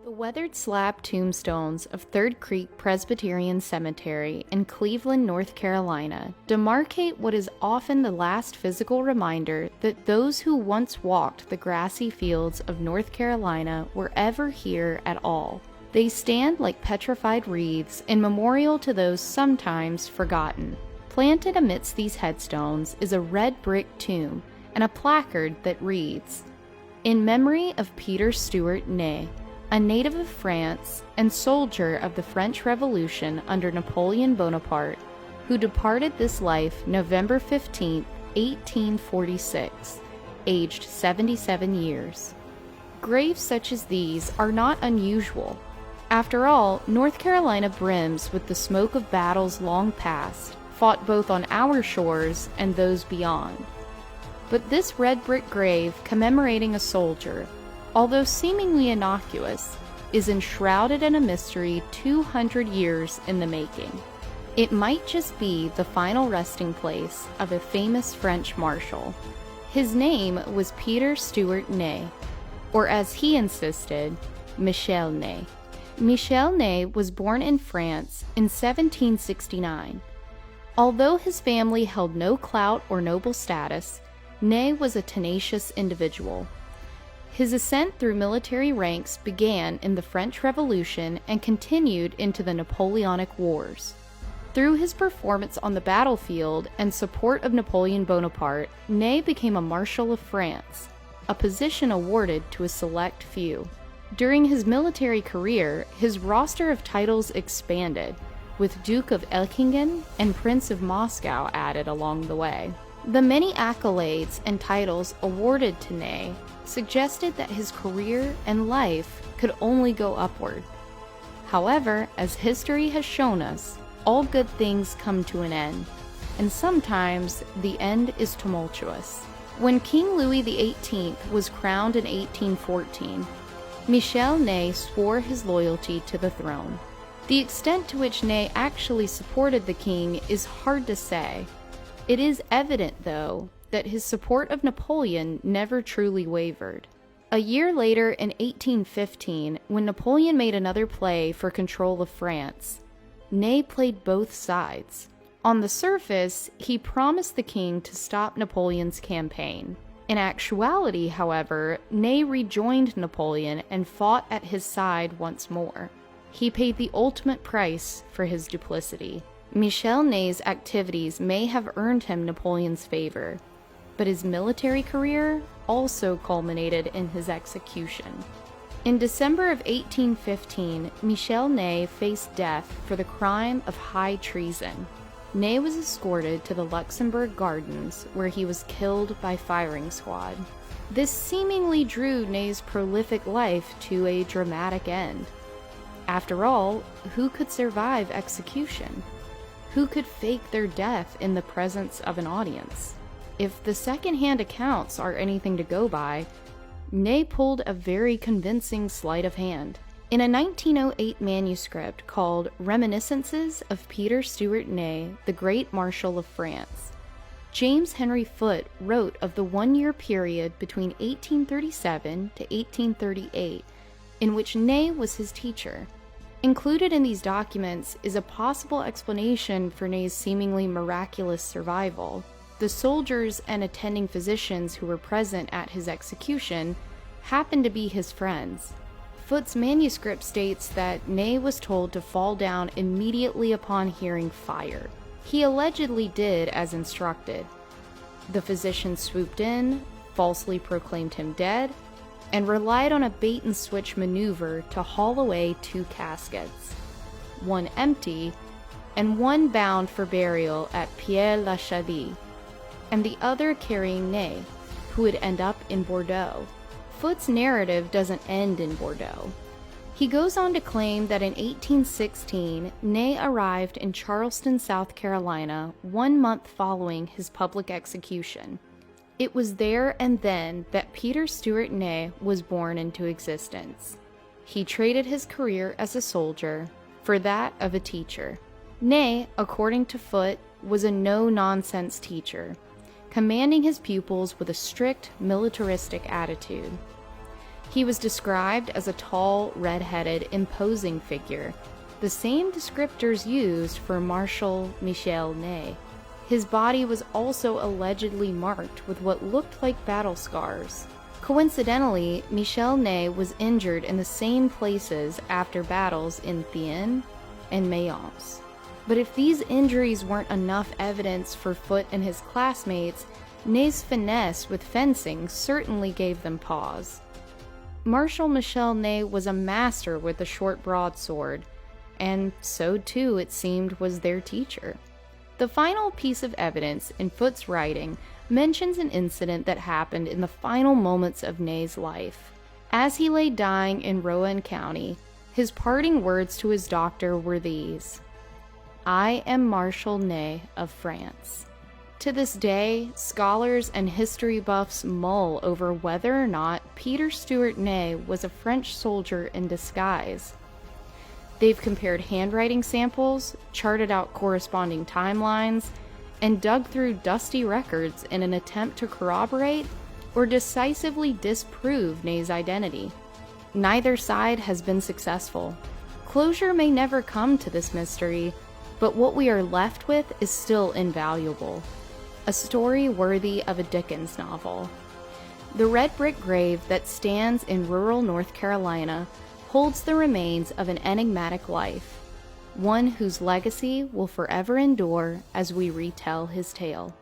The weathered slab tombstones of Third Creek Presbyterian Cemetery in Cleveland, North Carolina, demarcate what is often the last physical reminder that those who once walked the grassy fields of North Carolina were ever here at all. They stand like petrified wreaths in memorial to those sometimes forgotten. Planted amidst these headstones is a red brick tomb and a placard that reads, "In memory of Peter Stewart Neys, a native of France and soldier of the French Revolution under Napoleon Bonaparte, who departed this life November 15, 1846, aged 77 years. Graves such as these are not unusual. After all, North Carolina brims with the smoke of battles long past, fought both on our shores and those beyond. But this red brick grave commemorating a soldier, although seemingly innocuous, is enshrouded in a mystery 200 years in the making. It might just be the final resting place of a famous French marshal. His name was Peter Stewart Neys, or as he insisted, Michel Neys. Michel Neys was born in France in 1769. Although his family held no clout or noble status, Neys was a tenacious individual. His ascent through military ranks began in the French Revolution and continued into the Napoleonic Wars. Through his performance on the battlefield and support of Napoleon Bonaparte, Neys became a Marshal of France, a position awarded to a select few. During his military career, his roster of titles expanded, with Duke of Elchingen and Prince of Moscow added along the way. The many accolades and titles awarded to Neys suggested that his career and life could only go upward. However, as history has shown us, all good things come to an end, and sometimes the end is tumultuous. When King Louis XVIII was crowned in 1814, Michel Neys swore his loyalty to the throne. The extent to which Neys actually supported the king is hard to say. It is evident, though, that his support of Napoleon never truly wavered. A year later, in 1815, when Napoleon made another play for control of France, Neys played both sides. On the surface, he promised the king to stop Napoleon's campaign. In actuality, however, Neys rejoined Napoleon and fought at his side once more. He paid the ultimate price for his duplicity. Michel Neys' activities may have earned him Napoleon's favor, but his military career also culminated in his execution. In December of 1815, Michel Neys faced death for the crime of high treason. Neys was escorted to the Luxembourg Gardens, where he was killed by firing squad. This seemingly drew Neys' prolific life to a dramatic end. After all, who could survive execution? Who could fake their death in the presence of an audience? If the second-hand accounts are anything to go by, Neys pulled a very convincing sleight of hand. In a 1908 manuscript called Reminiscences of Peter Stewart Neys, the Great Marshal of France, James Henry Foote wrote of the one-year period between 1837 to 1838 in which Neys was his teacher. Included in these documents is a possible explanation for Neys' seemingly miraculous survival. The soldiers and attending physicians who were present at his execution happened to be his friends. Foote's manuscript states that Neys was told to fall down immediately upon hearing fire. He allegedly did as instructed. The physicians swooped in, falsely proclaimed him dead, and relied on a bait-and-switch maneuver to haul away two caskets, one empty and one bound for burial at Pierre-la-Chaudière, and the other carrying Neys, who would end up in Bordeaux. Foote's narrative doesn't end in Bordeaux. He goes on to claim that in 1816, Neys arrived in Charleston, South Carolina, 1 month following his public execution. It was there and then that Peter Stewart Neys was born into existence. He traded his career as a soldier for that of a teacher. Neys, according to Foote, was a no-nonsense teacher, commanding his pupils with a strict militaristic attitude. He was described as a tall, red-headed, imposing figure, the same descriptors used for Marshal Michel Ney. His body was also allegedly marked with what looked like battle scars. Coincidentally, Michel Ney was injured in the same places after battles in Thiene and Mayence. But if these injuries weren't enough evidence for Foote and his classmates, Ney's finesse with fencing certainly gave them pause. Marshal Michel Ney was a master with the short broadsword, and so too, it seemed, was their teacher. The final piece of evidence in Foote's writing mentions an incident that happened in the final moments of Ney's life. As he lay dying in Rouen County, his parting words to his doctor were these: "I am Marshal Ney of France." To this day, scholars and history buffs mull over whether or not Peter Stewart Ney was a French soldier in disguise. They've compared handwriting samples, charted out corresponding timelines, and dug through dusty records in an attempt to corroborate or decisively disprove Ney's identity. Neither side has been successful. Closure may never come to this mystery, but what we are left with is still invaluable. A story worthy of a Dickens novel. The red brick grave that stands in rural North Carolina holds the remains of an enigmatic life, one whose legacy will forever endure as we retell his tale.